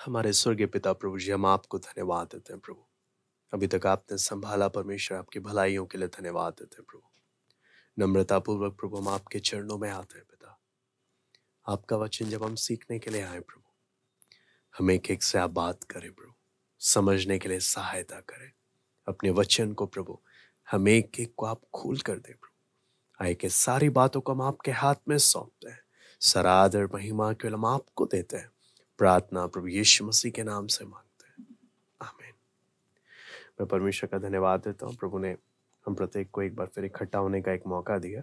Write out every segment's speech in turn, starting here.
हमारे स्वर्गीय पिता प्रभु जी, हम आपको धन्यवाद देते हैं प्रभु। अभी तक आपने संभाला परमेश्वर, आपकी भलाइयों के लिए धन्यवाद देते हैं प्रभु। नम्रता पूर्वक प्रभु हम आपके चरणों में आते हैं पिता। आपका वचन जब हम सीखने के लिए आए प्रभु, हमें एक एक से आप बात करें प्रभु, समझने के लिए सहायता करें अपने वचन को प्रभु। हमें एक एक को आप खोल कर दे प्रभु। आए के सारी बातों को हम आपके हाथ में सौंपते हैं। सारा आदर महिमा केवल हम आपको देते हैं। प्रार्थना प्रभु यीशु मसीह के नाम से मांगते हैं, आमीन। मैं परमेश्वर का धन्यवाद देता हूँ। प्रभु ने हम प्रत्येक को एक बार फिर इकट्ठा होने का एक मौका दिया।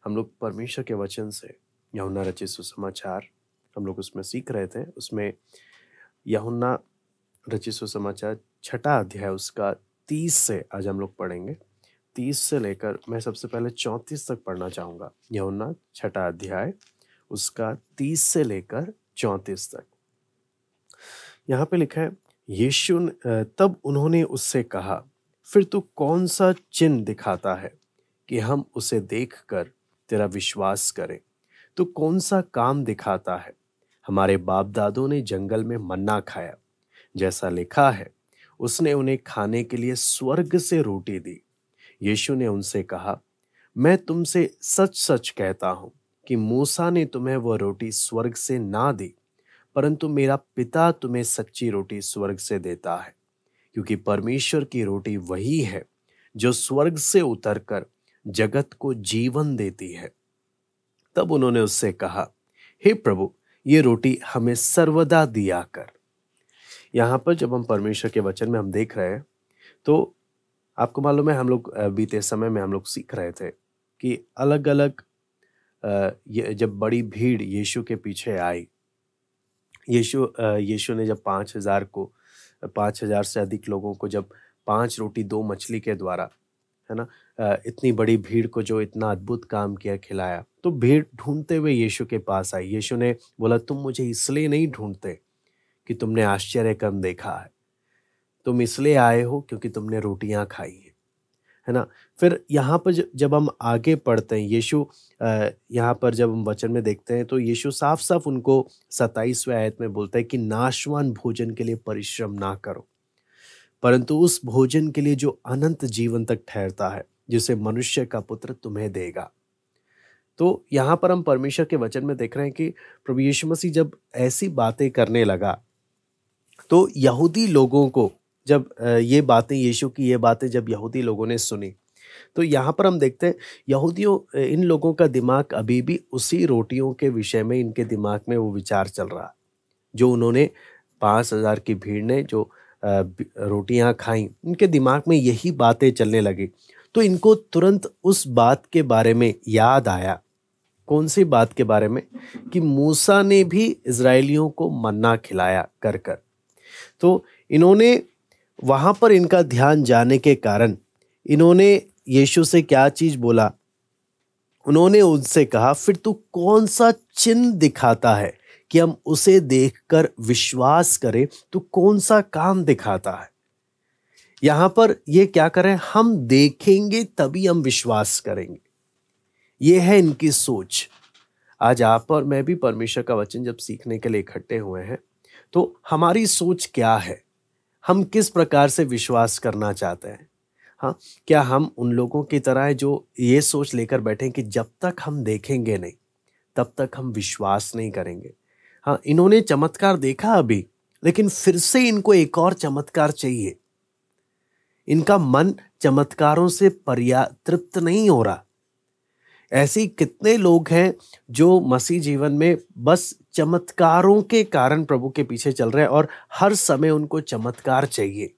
हम लोग परमेश्वर के वचन से यूहन्ना रचित सुसमाचार हम लोग उसमें सीख रहे थे। उसमें यूहन्ना रचित सुसमाचार 6 अध्याय उसका 30 से आज हम लोग पढ़ेंगे। 30 से लेकर मैं सबसे पहले 34 तक पढ़ना चाहूँगा। यूहन्ना 6 अध्याय उसका 30 से लेकर 34 तक। यहाँ पे लिखा है, यीशु तब उन्होंने उससे कहा, फिर तू कौन सा चिन्ह दिखाता है कि हम उसे देखकर तेरा विश्वास करें? तू कौन सा काम दिखाता है? हमारे बाप दादों ने जंगल में मन्ना खाया, जैसा लिखा है, उसने उन्हें खाने के लिए स्वर्ग से रोटी दी। यीशु ने उनसे कहा, मैं तुमसे सच सच कहता हूँ कि मूसा ने तुम्हें वह रोटी स्वर्ग से ना दी, परंतु मेरा पिता तुम्हें सच्ची रोटी स्वर्ग से देता है। क्योंकि परमेश्वर की रोटी वही है जो स्वर्ग से उतरकर जगत को जीवन देती है। तब उन्होंने उससे कहा, हे प्रभु, ये रोटी हमें सर्वदा दिया कर। यहाँ पर जब हम परमेश्वर के वचन में हम देख रहे हैं, तो आपको मालूम है, हम लोग बीते समय में हम लोग सीख रहे थे कि अलग अलग जब बड़ी भीड़ यीशु के पीछे आई, यीशु ने जब 5,000 से अधिक लोगों को जब 5 रोटी 2 मछली के द्वारा, है ना, इतनी बड़ी भीड़ को जो इतना अद्भुत काम किया, खिलाया, तो भीड़ ढूंढते हुए यीशु के पास आई। यीशु ने बोला, तुम मुझे इसलिए नहीं ढूंढते कि तुमने आश्चर्य कर्म देखा है, तुम इसलिए आए हो क्योंकि तुमने रोटियां खाई हैं, है ना। फिर यहाँ पर जब हम आगे पढ़ते हैं, यीशु यहाँ पर जब हम वचन में देखते हैं, तो यीशु साफ साफ उनको 27वें आयत में बोलता है कि नाशवान भोजन के लिए परिश्रम ना करो, परंतु उस भोजन के लिए जो अनंत जीवन तक ठहरता है, जिसे मनुष्य का पुत्र तुम्हें देगा। तो यहाँ पर हम परमेश्वर के वचन में देख रहे हैं कि प्रभु यीशु मसीह जब ऐसी बातें करने लगा, तो यहूदी लोगों को जब ये बातें, यीशु की ये बातें जब यहूदी लोगों ने सुनी, तो यहाँ पर हम देखते हैं इन लोगों का दिमाग अभी भी उसी रोटियों के विषय में, इनके दिमाग में वो विचार चल रहा जो उन्होंने 5,000 की भीड़ ने जो रोटियां खाई, इनके दिमाग में यही बातें चलने लगी। तो इनको तुरंत उस बात के बारे में याद आया। कौन सी बात के बारे में? कि मूसा ने भी इजराइलियों को मन्ना खिलाया कर कर। तो इन्होंने वहां पर, इनका ध्यान जाने के कारण इन्होंने यीशु से क्या चीज बोला? उन्होंने उनसे कहा, फिर तू कौन सा चिन्ह दिखाता है कि हम उसे देखकर विश्वास करें? तू कौन सा काम दिखाता है? यहां पर ये क्या करें? हम देखेंगे तभी हम विश्वास करेंगे। ये है इनकी सोच। आज आप और मैं भी परमेश्वर का वचन जब सीखने के लिए इकट्ठे हुए हैं, तो हमारी सोच क्या है? हम किस प्रकार से विश्वास करना चाहते हैं? हाँ, क्या हम उन लोगों की तरह है जो ये सोच लेकर बैठे कि जब तक हम देखेंगे नहीं तब तक हम विश्वास नहीं करेंगे? हाँ, इन्होंने चमत्कार देखा अभी, लेकिन फिर से इनको एक और चमत्कार चाहिए। इनका मन चमत्कारों से तृप्त नहीं हो रहा। ऐसे कितने लोग हैं जो मसीह जीवन में बस चमत्कारों के कारण प्रभु के पीछे चल रहे हैं और हर समय उनको चमत्कार चाहिए।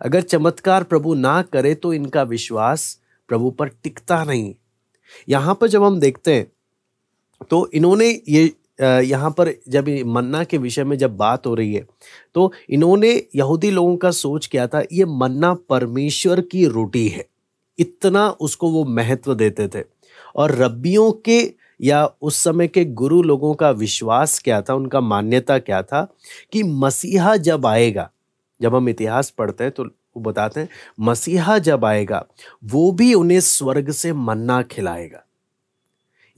अगर चमत्कार प्रभु ना करे तो इनका विश्वास प्रभु पर टिकता नहीं। यहाँ पर जब हम देखते हैं, तो इन्होंने ये यहाँ पर जब मन्ना के विषय में जब बात हो रही है, तो इन्होंने, यहूदी लोगों का सोच क्या था? ये मन्ना परमेश्वर की रोटी है, इतना उसको वो महत्व देते थे। और रब्बियों के या उस समय के गुरु लोगों का विश्वास क्या था? उनका मान्यता क्या था? कि मसीहा जब आएगा, जब हम इतिहास पढ़ते हैं तो वो बताते हैं, मसीहा जब आएगा वो भी उन्हें स्वर्ग से मन्ना खिलाएगा।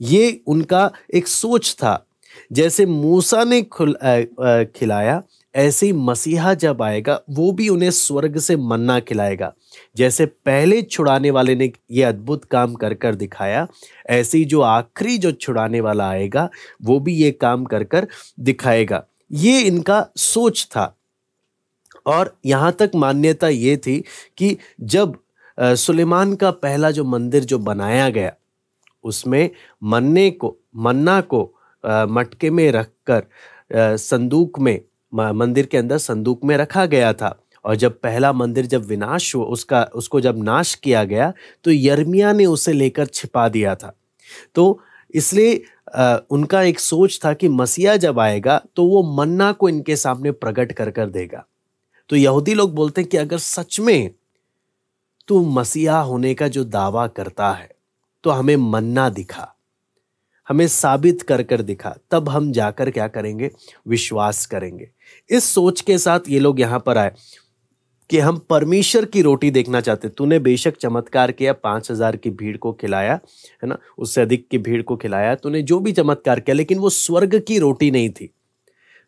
ये उनका एक सोच था। जैसे मूसा ने खिलाया, ऐसे ही मसीहा जब आएगा वो भी उन्हें स्वर्ग से मन्ना खिलाएगा। जैसे पहले छुड़ाने वाले ने ये अद्भुत काम कर कर दिखाया, ऐसे ही जो आखिरी जो छुड़ाने वाला आएगा वो भी ये काम कर कर दिखाएगा। ये इनका सोच था। और यहाँ तक मान्यता ये थी कि जब सुलेमान का पहला जो मंदिर जो बनाया गया, उसमें मन्ना को मटके में रखकर संदूक में, मंदिर के अंदर संदूक में रखा गया था। और जब पहला मंदिर जब विनाश हुआ, उसको जब नाश किया गया, तो यिर्मयाह ने उसे लेकर छिपा दिया था। तो इसलिए उनका एक सोच था कि मसीहा जब आएगा तो वो मन्ना को इनके सामने प्रकट कर कर देगा। तो यहूदी लोग बोलते हैं कि अगर सच में तू मसीहा होने का जो दावा करता है तो हमें मन्ना दिखा, हमें साबित कर कर दिखा, तब हम जाकर क्या करेंगे, विश्वास करेंगे। इस सोच के साथ ये लोग यहां पर आए कि हम परमेश्वर की रोटी देखना चाहते। तूने बेशक चमत्कार किया, 5,000 की भीड़ को खिलाया, है ना, उससे अधिक की भीड़ को खिलाया, तूने जो भी चमत्कार किया, लेकिन वो स्वर्ग की रोटी नहीं थी।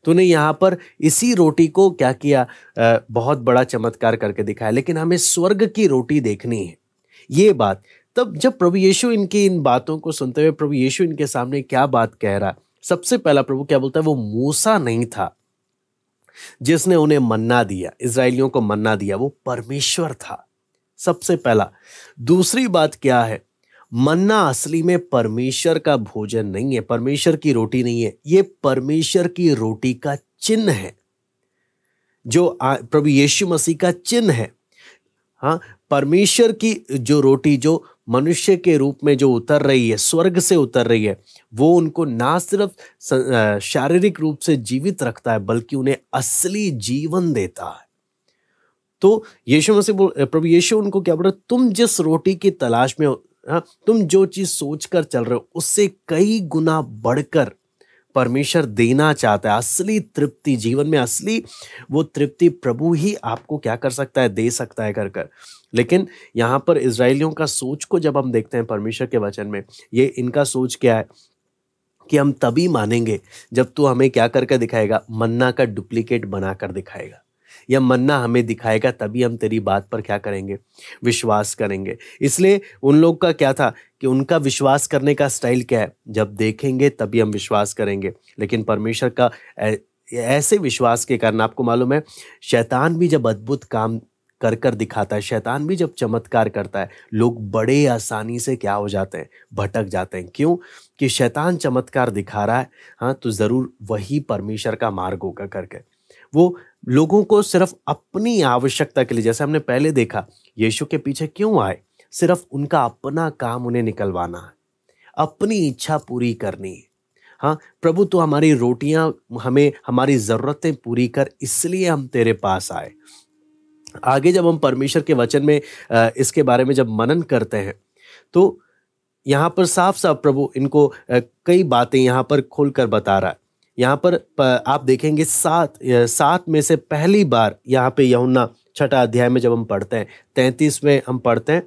तूने यहाँ पर इसी रोटी को क्या किया, बहुत बड़ा चमत्कार करके दिखाया, लेकिन हमें स्वर्ग की रोटी देखनी है। ये बात, तब जब प्रभु यीशु इनकी इन बातों को सुनते हुए प्रभु यीशु इनके सामने क्या बात कह रहा है, सबसे पहला प्रभु क्या बोलता है, वो मूसा नहीं था जिसने उन्हें मन्ना दिया, इजराइलियों को मन्ना दिया, वो परमेश्वर था, सबसे पहला। दूसरी बात क्या है, मन्ना असली में परमेश्वर का भोजन नहीं है, परमेश्वर की रोटी नहीं है, ये परमेश्वर की रोटी का चिन्ह है, जो प्रभु यीशु मसीह का चिन्ह है। हाँ, परमेश्वर की जो रोटी जो मनुष्य के रूप में जो उतर रही है, स्वर्ग से उतर रही है, वो उनको ना सिर्फ शारीरिक रूप से जीवित रखता है, बल्कि उन्हें असली जीवन देता है। तो यीशु मसीह, प्रभु यीशु उनको क्या बोल रहे, तुम जिस रोटी की तलाश में हो, हाँ, तुम जो चीज सोचकर चल रहे हो, उससे कई गुना बढ़कर परमेश्वर देना चाहता है। असली तृप्ति जीवन में, असली वो तृप्ति प्रभु ही आपको क्या कर सकता है, दे सकता है कर। लेकिन यहाँ पर इजराइलियों का सोच को जब हम देखते हैं परमेश्वर के वचन में, ये इनका सोच क्या है कि हम तभी मानेंगे जब तू हमें क्या करके दिखाएगा, मन्ना का डुप्लीकेट बनाकर दिखाएगा, या मन्ना हमें दिखाएगा, तभी हम तेरी बात पर क्या करेंगे, विश्वास करेंगे। इसलिए उन लोग का क्या था कि उनका विश्वास करने का स्टाइल क्या है, जब देखेंगे तभी हम विश्वास करेंगे। लेकिन परमेश्वर का ऐसे विश्वास के कारण, आपको मालूम है, शैतान भी जब अद्भुत काम कर कर दिखाता है, शैतान भी जब चमत्कार करता है, लोग बड़े आसानी से क्या हो जाते हैं, भटक जाते हैं। क्यों? कि शैतान चमत्कार दिखा रहा है, हाँ, तो जरूर वही परमेश्वर का मार्ग होगा करके। वो लोगों को सिर्फ अपनी आवश्यकता के लिए, जैसे हमने पहले देखा, यीशु के पीछे क्यों आए, सिर्फ उनका अपना काम उन्हें निकलवाना है, अपनी इच्छा पूरी करनी है। हाँ प्रभु, तो हमारी रोटियां, हमें हमारी जरूरतें पूरी कर, इसलिए हम तेरे पास आए। आगे जब हम परमेश्वर के वचन में इसके बारे में जब मनन करते हैं, तो यहाँ पर साफ साफ प्रभु इनको कई बातें यहाँ पर खोलकर बता रहा है। यहाँ पर आप देखेंगे 7 में से पहली बार यहाँ पे यूहन्ना 6 अध्याय में जब हम पढ़ते हैं, 33 में हम पढ़ते हैं,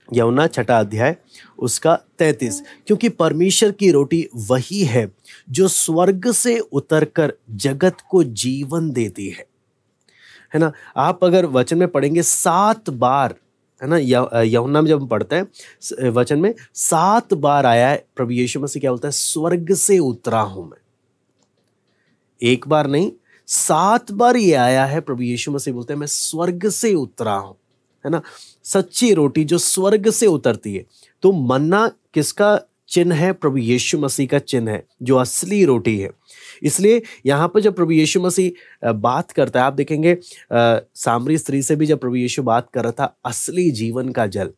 यूहन्ना 6 अध्याय उसका 33, क्योंकि परमेश्वर की रोटी वही है जो स्वर्ग से उतरकर जगत को जीवन देती है ना। आप अगर वचन में पढ़ेंगे 7 बार, है ना, यूहन्ना में जब हम पढ़ते हैं वचन में 7 बार आया है, प्रभु यीशु मसीह क्या बोलता है, स्वर्ग से उतरा हूं मैं। एक बार नहीं, 7 बार ये आया है, प्रभु यीशु मसीह बोलते हैं मैं स्वर्ग से उतरा हूं, है ना। सच्ची रोटी जो स्वर्ग से उतरती है। तो मन्ना किसका चिन्ह है? प्रभु यीशु मसीह का चिन्ह है, जो असली रोटी है। इसलिए यहाँ पर जब प्रभु यीशु मसीह बात करता है, आप देखेंगे सामरी स्त्री से भी जब प्रभु यीशु बात कर रहा था, असली जीवन का जल,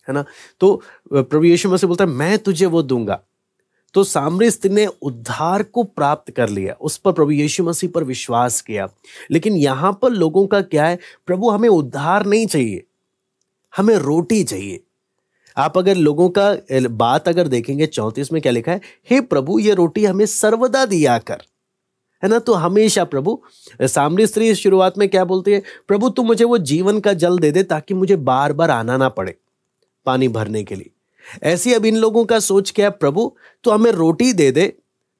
है ना, तो प्रभु यीशु मसीह बोलता है मैं तुझे वो दूंगा। तो सामरी स्त्री ने उद्धार को प्राप्त कर लिया, उस पर प्रभु यीशु मसीह पर विश्वास किया। लेकिन यहाँ पर लोगों का क्या है, प्रभु हमें उद्धार नहीं चाहिए, हमें रोटी चाहिए। आप अगर लोगों का बात अगर देखेंगे 34 में क्या लिखा है, हे प्रभु ये रोटी हमें सर्वदा दिया कर, है ना। तो हमेशा प्रभु, सामरी स्त्री शुरुआत में क्या बोलती है, प्रभु तू मुझे वो जीवन का जल दे दे ताकि मुझे बार बार आना ना पड़े पानी भरने के लिए। ऐसी अब इन लोगों का सोच क्या है, प्रभु तो हमें रोटी दे दे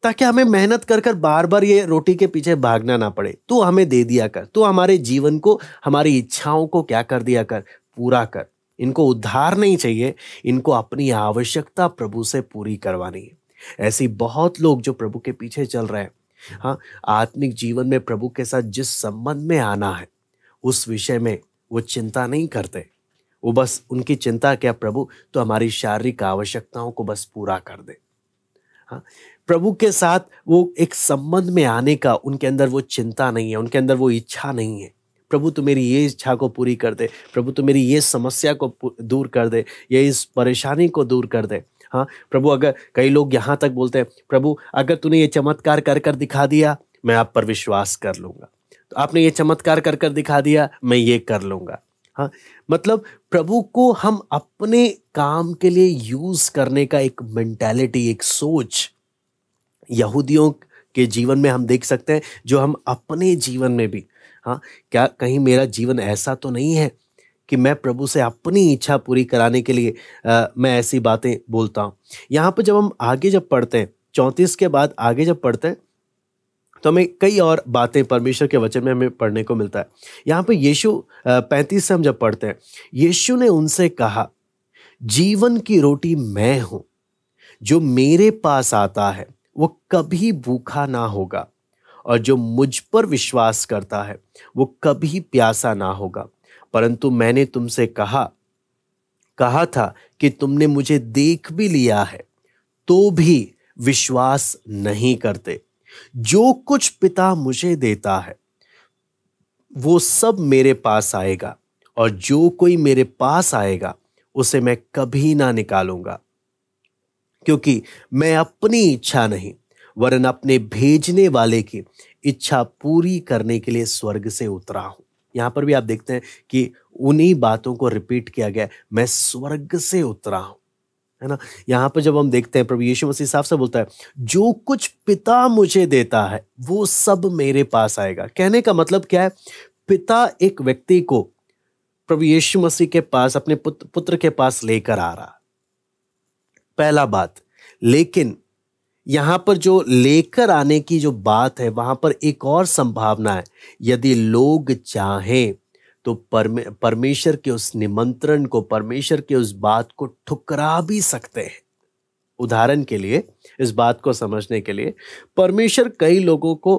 ताकि हमें मेहनत कर कर बार बार ये रोटी के पीछे भागना ना पड़े। तू हमें दे दिया कर, तू हमारे जीवन को, हमारी इच्छाओं को क्या कर दिया कर, पूरा कर। इनको उद्धार नहीं चाहिए, इनको अपनी आवश्यकता प्रभु से पूरी करवानी है। ऐसी बहुत लोग जो प्रभु के पीछे चल रहे हैं, हाँ, आत्मिक जीवन में प्रभु के साथ जिस संबंध में आना है उस विषय में वो चिंता नहीं करते। वो बस, उनकी चिंता क्या, प्रभु तो हमारी शारीरिक आवश्यकताओं को बस पूरा कर दे। हाँ, प्रभु के साथ वो एक संबंध में आने का उनके अंदर वो चिंता नहीं है, उनके अंदर वो इच्छा नहीं है। प्रभु तो मेरी ये इच्छा को पूरी कर दे, प्रभु तो मेरी ये समस्या को दूर कर दे, ये इस परेशानी को दूर कर दे। हाँ प्रभु, अगर कई लोग यहाँ तक बोलते हैं, प्रभु अगर तूने ये चमत्कार कर कर दिखा दिया मैं आप पर विश्वास कर लूंगा, तो आपने ये चमत्कार कर कर दिखा दिया मैं ये कर लूंगा। हाँ, मतलब प्रभु को हम अपने काम के लिए यूज करने का एक मेंटालिटी, एक सोच यहूदियों के जीवन में हम देख सकते हैं, जो हम अपने जीवन में भी, हाँ, क्या कहीं मेरा जीवन ऐसा तो नहीं है कि मैं प्रभु से अपनी इच्छा पूरी कराने के लिए मैं ऐसी बातें बोलता हूँ। यहाँ पर जब हम आगे जब पढ़ते हैं, 34 के बाद आगे जब पढ़ते हैं, तो हमें कई और बातें परमेश्वर के वचन में हमें पढ़ने को मिलता है। यहाँ पे यीशु 35 से हम जब पढ़ते हैं, यीशु ने उनसे कहा, जीवन की रोटी मैं हूँ, जो मेरे पास आता है वो कभी भूखा ना होगा, और जो मुझ पर विश्वास करता है वो कभी प्यासा ना होगा। परंतु मैंने तुमसे कहा था कि तुमने मुझे देख भी लिया है तो भी विश्वास नहीं करते। जो कुछ पिता मुझे देता है वो सब मेरे पास आएगा, और जो कोई मेरे पास आएगा उसे मैं कभी ना निकालूंगा। क्योंकि मैं अपनी इच्छा नहीं वरन अपने भेजने वाले की इच्छा पूरी करने के लिए स्वर्ग से उतरा हूं। यहां पर भी आप देखते हैं कि उन्हीं बातों को रिपीट किया गया, मैं स्वर्ग से उतरा हूं, है ना। यहां पर जब हम देखते हैं, प्रभु यीशु मसीह साफ से बोलता है, जो कुछ पिता मुझे देता है वो सब मेरे पास आएगा। कहने का मतलब क्या है, पिता एक व्यक्ति को प्रभु यीशु मसीह के पास, अपने पुत्र के पास लेकर आ रहा, पहला बात। लेकिन यहां पर जो लेकर आने की जो बात है, वहां पर एक और संभावना है, यदि लोग चाहें तो परमेश्वर के उस निमंत्रण को, परमेश्वर के उस बात को ठुकरा भी सकते हैं। उदाहरण के लिए, इस बात को समझने के लिए, परमेश्वर कई लोगों को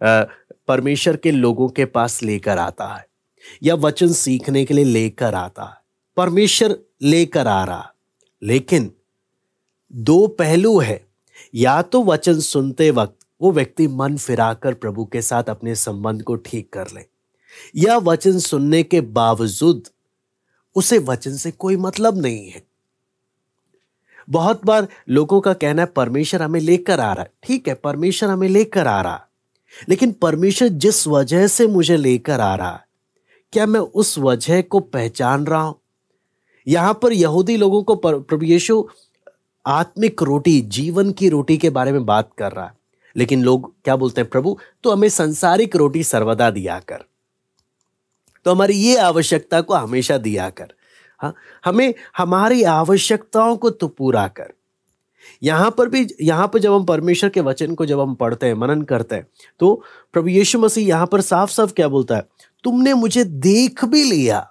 परमेश्वर के लोगों के पास लेकर आता है, या वचन सीखने के लिए लेकर आता है, परमेश्वर लेकर आ रहा। लेकिन दो पहलू है, या तो वचन सुनते वक्त वो व्यक्ति मन फिराकर प्रभु के साथ अपने संबंध को ठीक कर ले, या वचन सुनने के बावजूद उसे वचन से कोई मतलब नहीं है। बहुत बार लोगों का कहना है परमेश्वर हमें लेकर आ रहा है। ठीक है, परमेश्वर हमें लेकर आ रहा है, लेकिन परमेश्वर जिस वजह से मुझे लेकर आ रहा है, क्या मैं उस वजह को पहचान रहा हूं? यहां पर यहूदी लोगों को प्रभु यीशु आत्मिक रोटी, जीवन की रोटी के बारे में बात कर रहा है, लेकिन लोग क्या बोलते हैं, प्रभु तो हमें सांसारिक रोटी सर्वदा दिया कर, तो हमारी ये आवश्यकता को हमेशा दिया कर, हाँ, हमें हमारी आवश्यकताओं को तो पूरा कर। यहां पर जब हम परमेश्वर के वचन को जब हम पढ़ते हैं, मनन करते हैं, तो प्रभु यीशु मसीह यहां पर साफ साफ क्या बोलता है, तुमने मुझे देख भी लिया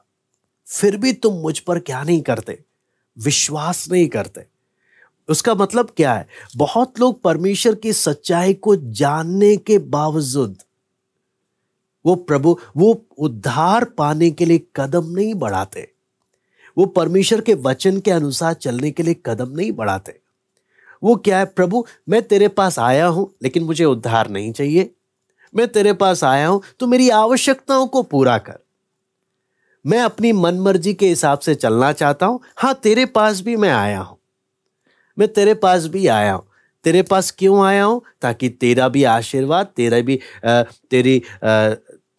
फिर भी तुम मुझ पर क्या नहीं करते, विश्वास नहीं करते। उसका मतलब क्या है, बहुत लोग परमेश्वर की सच्चाई को जानने के बावजूद वो उद्धार पाने के लिए कदम नहीं बढ़ाते, वो परमेश्वर के वचन के अनुसार चलने के लिए कदम नहीं बढ़ाते। वो क्या है, प्रभु मैं तेरे पास आया हूं लेकिन मुझे उद्धार नहीं चाहिए, मैं तेरे पास आया हूं तो मेरी आवश्यकताओं को पूरा कर, मैं अपनी मनमर्जी के हिसाब से चलना चाहता हूं। हाँ, तेरे पास भी मैं आया हूं, मैं तेरे पास भी आया हूं। तेरे पास क्यों आया हूं, ताकि तेरा भी आशीर्वाद,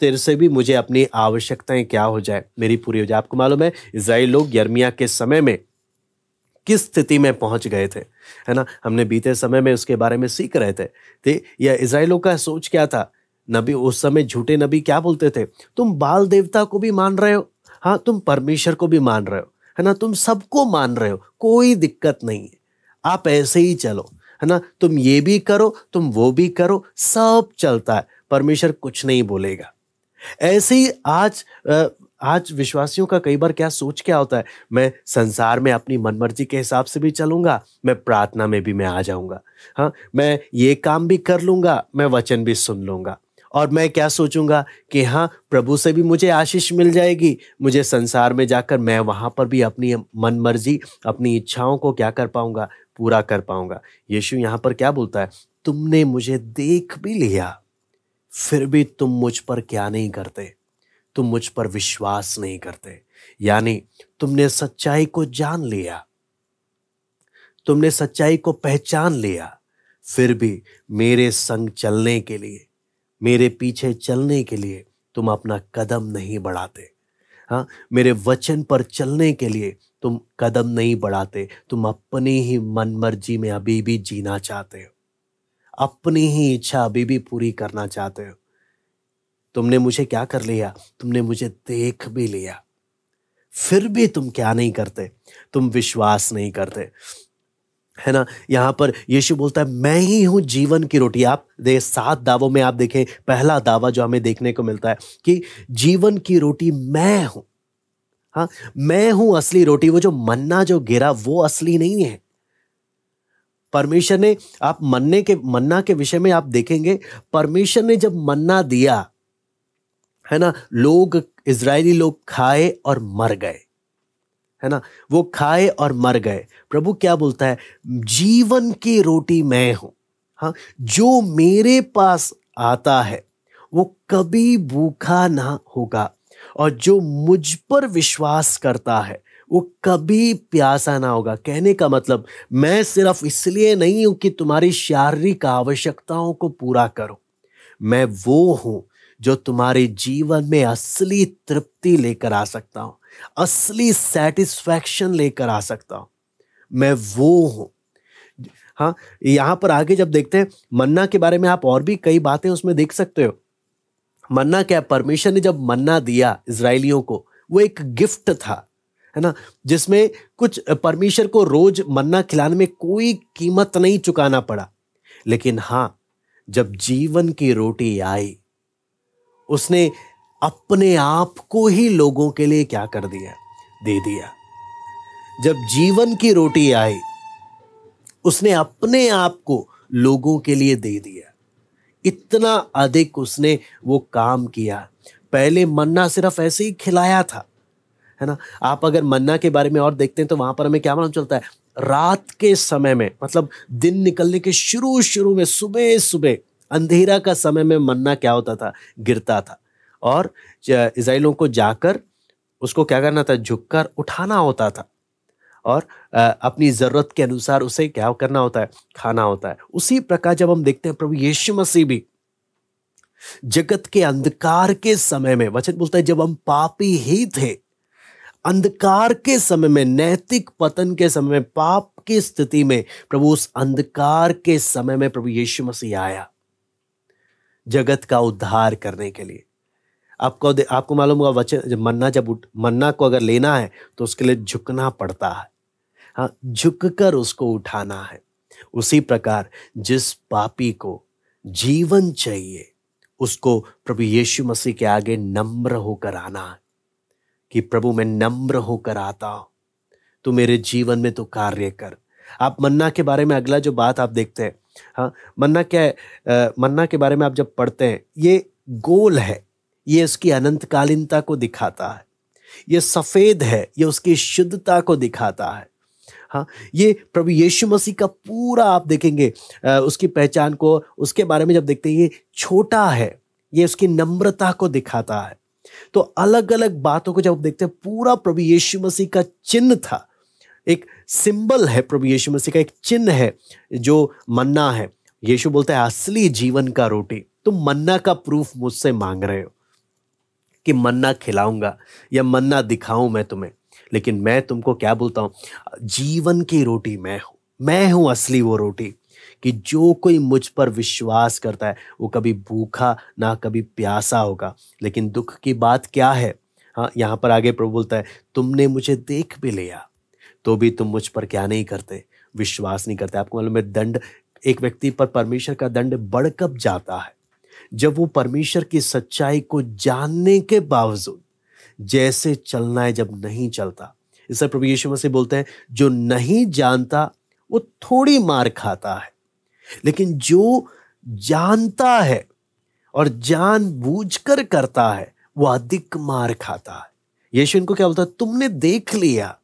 तेरे से भी मुझे अपनी आवश्यकताएं क्या हो जाए, मेरी पूरी हो जाए। आपको मालूम है इज़राइल लोग यिर्मयाह के समय में किस स्थिति में पहुंच गए थे, है ना। हमने बीते समय में उसके बारे में सीख रहे थे। यह इज़राइलों का सोच क्या था, नबी उस समय, झूठे नबी क्या बोलते थे, तुम बाल देवता को भी मान रहे हो, हाँ तुम परमेश्वर को भी मान रहे हो, है ना, तुम सबको मान रहे हो, कोई दिक्कत नहीं है, आप ऐसे ही चलो, है ना, तुम ये भी करो, तुम वो भी करो, सब चलता है, परमेश्वर कुछ नहीं बोलेगा। ऐसे ही आज विश्वासियों का कई बार क्या सोच क्या होता है, मैं संसार में अपनी मनमर्जी के हिसाब से भी चलूंगा, मैं प्रार्थना में भी मैं आ जाऊंगा, हाँ, मैं ये काम भी कर लूंगा, मैं वचन भी सुन लूंगा, और मैं क्या सोचूंगा कि हाँ, प्रभु से भी मुझे आशीष मिल जाएगी, मुझे संसार में जाकर मैं वहां पर भी अपनी मनमर्जी, अपनी इच्छाओं को क्या कर पाऊंगा, पूरा कर पाऊंगा। यीशु यहां पर क्या बोलता है, तुमने मुझे देख भी लिया, फिर भी तुम मुझ पर क्या नहीं करते, तुम मुझ पर विश्वास नहीं करते। यानी तुमने सच्चाई को जान लिया, तुमने सच्चाई को पहचान लिया, फिर भी मेरे संग चलने के लिए, मेरे पीछे चलने के लिए तुम अपना कदम नहीं बढ़ाते। हाँ, मेरे वचन पर चलने के लिए तुम कदम नहीं बढ़ाते, तुम अपनी ही मनमर्जी में अभी भी जीना चाहते हो, अपनी ही इच्छा अभी भी पूरी करना चाहते हो। तुमने मुझे क्या कर लिया, तुमने मुझे देख भी लिया, फिर भी तुम क्या नहीं करते, तुम विश्वास नहीं करते, है ना। यहां पर यीशु बोलता है, मैं ही हूं जीवन की रोटी। आप 7 दावों में आप देखें, पहला दावा जो हमें देखने को मिलता है कि जीवन की रोटी मैं हूं। हाँ, मैं हूं असली रोटी। वो जो मन्ना जो गिरा वो असली नहीं है। परमेश्वर ने, आप मन्ना के विषय में आप देखेंगे, परमेश्वर ने जब मन्ना दिया, है ना, इजरायली लोग खाए और मर गए, है ना, वो खाए और मर गए। प्रभु क्या बोलता है, जीवन की रोटी मैं हूं। हाँ, जो मेरे पास आता है वो कभी भूखा ना होगा, और जो मुझ पर विश्वास करता है वो कभी प्यासा ना होगा। कहने का मतलब, मैं सिर्फ इसलिए नहीं हूं कि तुम्हारी शारीरिक आवश्यकताओं को पूरा करूं, मैं वो हूं जो तुम्हारे जीवन में असली तृप्ति लेकर आ सकता हूं, असली सेटिस्फैक्शन लेकर आ सकता हूं, मैं वो हूं। हाँ, यहां पर आगे जब देखते हैं मन्ना के बारे में, आप और भी कई बातें उसमें देख सकते हो। मन्ना क्या, परमेश्वर ने जब मन्ना दिया इजरायलियों को, वो एक गिफ्ट था, है ना, जिसमें कुछ परमेश्वर को रोज मन्ना खिलाने में कोई कीमत नहीं चुकाना पड़ा। लेकिन हां, जब जीवन की रोटी आई, उसने अपने आप को ही लोगों के लिए क्या कर दिया, दे दिया। जब जीवन की रोटी आई, उसने अपने आप को लोगों के लिए दे दिया। इतना अधिक उसने वो काम किया। पहले मन्ना सिर्फ ऐसे ही खिलाया था, है ना। आप अगर मन्ना के बारे में और देखते हैं तो वहां पर हमें क्या मालूम चलता है, रात के समय में, मतलब दिन निकलने के शुरू में, सुबह सुबह अंधेरा का समय में मन्ना क्या होता था, गिरता था, और इस्राएलियों को जाकर उसको क्या करना था, झुककर उठाना होता था, और अपनी जरूरत के अनुसार उसे क्या करना होता है, खाना होता है। उसी प्रकार जब हम देखते हैं प्रभु यीशु मसीह भी जगत के अंधकार के समय में, वचन बोलता है जब हम पापी ही थे, अंधकार के समय में, नैतिक पतन के समय में, पाप की स्थिति में, प्रभु उस अंधकार के समय में प्रभु यीशु मसीह आया जगत का उद्धार करने के लिए। आपको मालूम होगा, वचन मन्ना को अगर लेना है तो उसके लिए झुकना पड़ता है। हाँ, झुककर उसको उठाना है। उसी प्रकार जिस पापी को जीवन चाहिए, उसको प्रभु यीशु मसीह के आगे नम्र होकर आना है कि प्रभु मैं नम्र होकर आता हूं, तू मेरे जीवन में तो कार्य कर। आप मन्ना के बारे में अगला जो बात आप देखते हैं, हाँ, मन्ना क्या है, मन्ना के बारे में आप जब पढ़ते हैं, ये गोल है, ये उसकी अनंतकालीनता को दिखाता है, ये सफेद है, ये उसकी शुद्धता को दिखाता है। हाँ, ये प्रभु यीशु मसीह का पूरा आप देखेंगे, उसकी पहचान को, उसके बारे में जब देखते हैं, ये छोटा है, ये उसकी नम्रता को दिखाता है। तो अलग अलग बातों को जब देखते हैं, पूरा प्रभु यीशु मसीह का चिन्ह था, एक सिंबल है, प्रभु यीशु मसीह का एक चिन्ह है जो मन्ना है। यीशु बोलता है असली जीवन का रोटी। तुम मन्ना का प्रूफ मुझसे मांग रहे हो कि मन्ना खिलाऊंगा या मन्ना दिखाऊं मैं तुम्हें, लेकिन मैं तुमको क्या बोलता हूं, जीवन की रोटी मैं हूं असली वो रोटी, कि जो कोई मुझ पर विश्वास करता है वो कभी भूखा ना कभी प्यासा होगा। लेकिन दुख की बात क्या है, हाँ, यहां पर आगे प्रभु बोलता है, तुमने मुझे देख भी लिया तो भी तुम मुझ पर क्या नहीं करते, विश्वास नहीं करते। आपको मालूम है, दंड एक व्यक्ति पर परमेश्वर का दंड बढ़ कब जाता है? जब वो परमेश्वर की सच्चाई को जानने के बावजूद जैसे चलना है जब नहीं चलता। इससे प्रभु यीशु मसीह बोलते हैं, जो नहीं जानता वो थोड़ी मार खाता है, लेकिन जो जानता है और जानबूझकर करता है वो अधिक मार खाता है। यीशु इनको क्या बोलता है? तुमने देख लिया,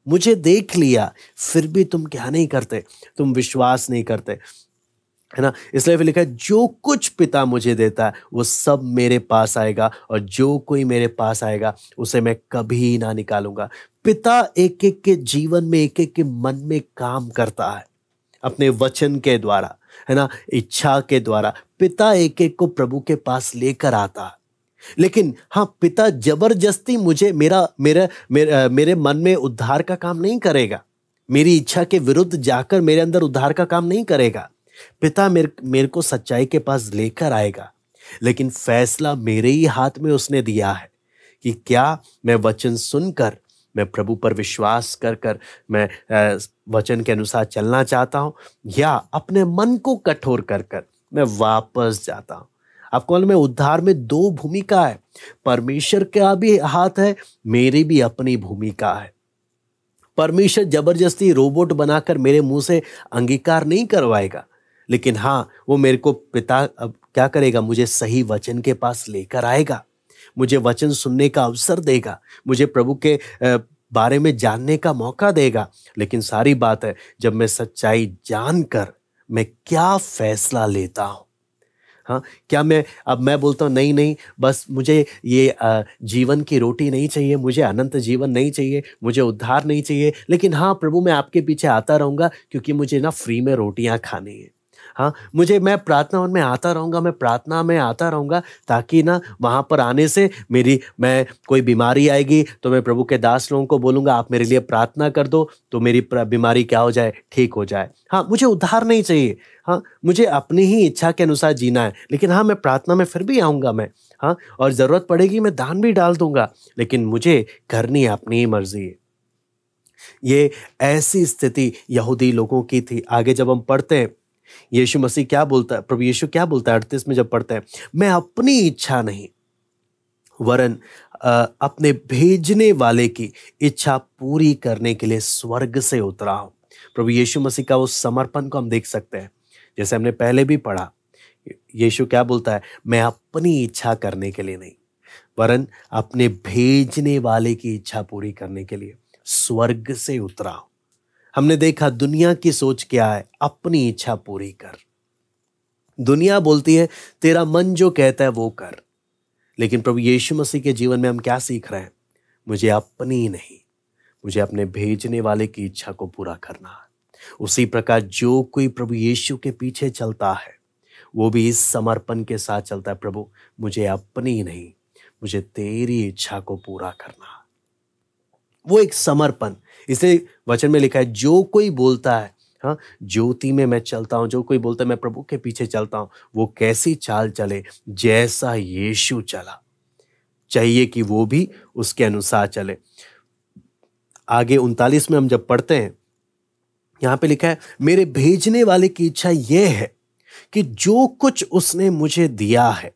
मुझे देख लिया, फिर भी तुम क्या नहीं करते? तुम विश्वास नहीं करते, है ना। इसलिए फिर लिखा है, जो कुछ पिता मुझे देता है वो सब मेरे पास आएगा, और जो कोई मेरे पास आएगा उसे मैं कभी ना निकालूंगा। पिता एक एक के जीवन में, एक एक के मन में काम करता है अपने वचन के द्वारा, है ना, इच्छा के द्वारा। पिता एक एक को प्रभु के पास लेकर आता है। लेकिन हाँ, पिता जबरदस्ती मुझे मेरे मन में उद्धार का काम नहीं करेगा, मेरी इच्छा के विरुद्ध जाकर मेरे अंदर उद्धार का काम नहीं करेगा। पिता मेरे को सच्चाई के पास लेकर आएगा, लेकिन फैसला मेरे ही हाथ में उसने दिया है कि क्या मैं वचन सुनकर, मैं प्रभु पर विश्वास कर कर मैं वचन के अनुसार चलना चाहता हूं, या अपने मन को कठोर कर कर मैं वापस जाता हूं। आपको मालूम है, उद्धार में दो भूमिका है। परमेश्वर का भी हाथ है, मेरी भी अपनी भूमिका है। परमेश्वर जबरदस्ती रोबोट बनाकर मेरे मुंह से अंगीकार नहीं करवाएगा, लेकिन हाँ, वो मेरे को पिता अब क्या करेगा? मुझे सही वचन के पास लेकर आएगा, मुझे वचन सुनने का अवसर देगा, मुझे प्रभु के बारे में जानने का मौका देगा। लेकिन सारी बात है, जब मैं सच्चाई जानकर मैं क्या फैसला लेता हूं। हाँ, क्या मैं बोलता हूँ नहीं नहीं, बस मुझे ये जीवन की रोटी नहीं चाहिए, मुझे अनंत जीवन नहीं चाहिए, मुझे उद्धार नहीं चाहिए, लेकिन हाँ प्रभु मैं आपके पीछे आता रहूँगा क्योंकि मुझे ना फ्री में रोटियाँ खानी है। हाँ, मैं प्रार्थना में आता रहूँगा, मैं प्रार्थना में आता रहूँगा, ताकि ना वहाँ पर आने से मैं कोई बीमारी आएगी तो मैं प्रभु के दास लोगों को बोलूँगा आप मेरे लिए प्रार्थना कर दो, तो मेरी बीमारी क्या हो जाए? ठीक हो जाए। हाँ, मुझे उद्धार नहीं चाहिए, हाँ मुझे अपनी ही इच्छा के अनुसार जीना है, लेकिन हाँ मैं प्रार्थना में फिर भी आऊँगा मैं, हाँ, और ज़रूरत पड़ेगी मैं दान भी डाल दूँगा, लेकिन मुझे करनी है अपनी ही मर्जी है। ये ऐसी स्थिति यहूदी लोगों की थी। आगे जब हम पढ़ते हैं, यीशु मसीह क्या बोलता है, प्रभु यीशु क्या बोलता है 38 में जब पढ़ते हैं, मैं अपनी इच्छा नहीं वरन अपने भेजने वाले की इच्छा पूरी करने के लिए स्वर्ग से उतरा हूं। प्रभु यीशु मसीह का उस समर्पण को हम देख सकते हैं, जैसे हमने पहले भी पढ़ा। यीशु क्या बोलता है? मैं अपनी इच्छा करने के लिए नहीं, वरन अपने भेजने वाले की इच्छा पूरी करने के लिए स्वर्ग से उतरा हूं। हमने देखा दुनिया की सोच क्या है? अपनी इच्छा पूरी कर। दुनिया बोलती है तेरा मन जो कहता है वो कर, लेकिन प्रभु यीशु मसीह के जीवन में हम क्या सीख रहे हैं? मुझे अपनी नहीं, मुझे अपने भेजने वाले की इच्छा को पूरा करना है। उसी प्रकार जो कोई प्रभु यीशु के पीछे चलता है वो भी इस समर्पण के साथ चलता है, प्रभु मुझे अपनी नहीं, मुझे तेरी इच्छा को पूरा करना है। वो एक समर्पण, इसलिए वचन में लिखा है जो कोई बोलता है, हाँ, ज्योति में मैं चलता हूं, जो कोई बोलता है मैं प्रभु के पीछे चलता हूं, वो कैसी चाल चले जैसा यीशु चला। चाहिए कि वो भी उसके अनुसार चले। आगे 39 में हम जब पढ़ते हैं, यहां पे लिखा है मेरे भेजने वाले की इच्छा यह है कि जो कुछ उसने मुझे दिया है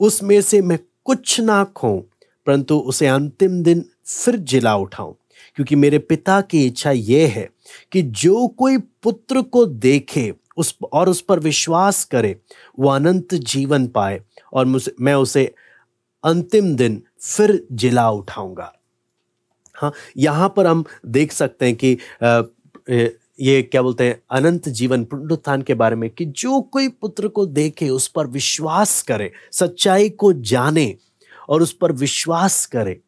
उसमें से मैं कुछ ना खोऊं, परंतु उसे अंतिम दिन फिर जिला उठाऊं। क्योंकि मेरे पिता की इच्छा यह है कि जो कोई पुत्र को देखे उस पर विश्वास करे वो अनंत जीवन पाए, और मैं उसे अंतिम दिन फिर जिला उठाऊंगा। हाँ, यहां पर हम देख सकते हैं कि ये क्या बोलते हैं, अनंत जीवन, पुनरुत्थान के बारे में, कि जो कोई पुत्र को देखे उस पर विश्वास करे, सच्चाई को जाने और उस पर विश्वास करे,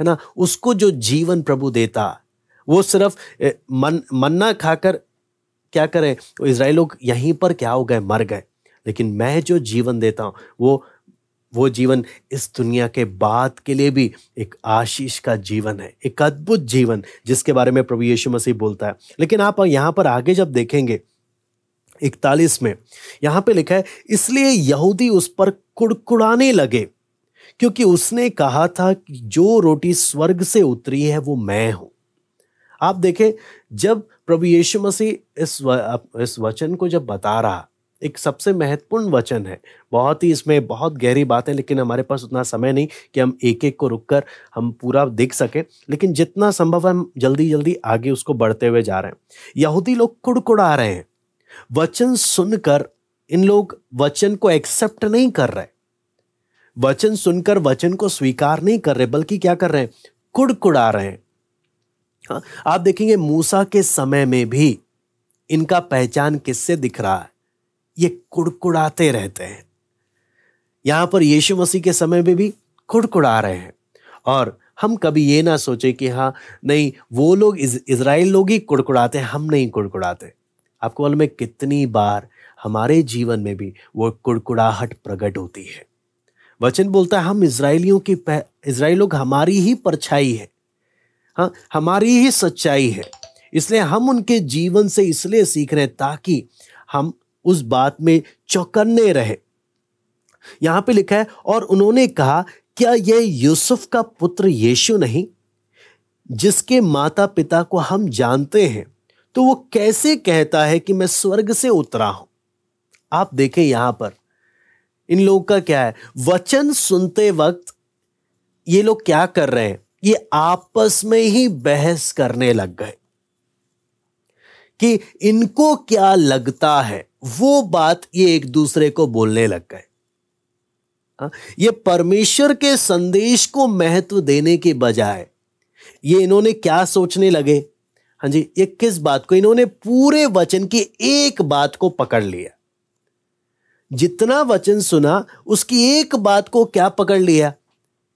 है ना, उसको जो जीवन प्रभु देता, वो सिर्फ मन्ना खाकर क्या करे, तो इजराइल लोग यहीं पर क्या हो गए, मर गए। लेकिन मैं जो जीवन देता हूं वो जीवन इस दुनिया के बाद के लिए भी एक आशीष का जीवन है, एक अद्भुत जीवन जिसके बारे में प्रभु यीशु मसीह बोलता है। लेकिन आप यहां पर आगे जब देखेंगे 41 में, यहां पे लिखा है इसलिए यहूदी उस पर कुड़कुड़ाने लगे, क्योंकि उसने कहा था कि जो रोटी स्वर्ग से उतरी है वो मैं हूं। आप देखें, जब प्रभु यीशु मसीह इस वचन को जब बता रहा, एक सबसे महत्वपूर्ण वचन है, बहुत ही इसमें बहुत गहरी बात है, लेकिन हमारे पास उतना समय नहीं कि हम एक एक को रुककर हम पूरा देख सकें, लेकिन जितना संभव है हम जल्दी जल्दी आगे उसको बढ़ते हुए जा रहे हैं। यहूदी लोग कुड़कुड़ा रहे हैं, वचन सुनकर इन लोग वचन को एक्सेप्ट नहीं कर रहे, वचन सुनकर वचन को स्वीकार नहीं कर रहे, बल्कि क्या कर रहे हैं, कुड़कुड़ा रहे हैं। हाँ, आप देखेंगे मूसा के समय में भी इनका पहचान किससे दिख रहा है, ये कुड़कुड़ाते रहते हैं। यहां पर यीशु मसीह के समय में भी कुड़कुड़ा रहे हैं। और हम कभी ये ना सोचे कि हाँ नहीं, वो लोग इज़राइल लोग ही कुड़कुड़ाते हैं, हम नहीं कुड़कुड़ाते। आपको मालूम है कितनी बार हमारे जीवन में भी वो कुड़कुड़ाहट प्रकट होती है। वचन बोलता है हम इज़राइल लोग हमारी ही परछाई है, हाँ हमारी ही सच्चाई है, इसलिए हम उनके जीवन से इसलिए सीख रहे हैं ताकि हम उस बात में चौकन्ने रहे। यहां पे लिखा है, और उन्होंने कहा, क्या यह यूसुफ का पुत्र यीशु नहीं, जिसके माता पिता को हम जानते हैं, तो वो कैसे कहता है कि मैं स्वर्ग से उतरा हूं। आप देखें यहां पर इन लोगों का क्या है, वचन सुनते वक्त ये लोग क्या कर रहे हैं, ये आपस में ही बहस करने लग गए कि इनको क्या लगता है, वो बात ये एक दूसरे को बोलने लग गए। ये परमेश्वर के संदेश को महत्व देने के बजाय ये इन्होंने क्या सोचने लगे, हाँ जी, ये किस बात को, इन्होंने पूरे वचन की एक बात को पकड़ लिया। जितना वचन सुना उसकी एक बात को क्या पकड़ लिया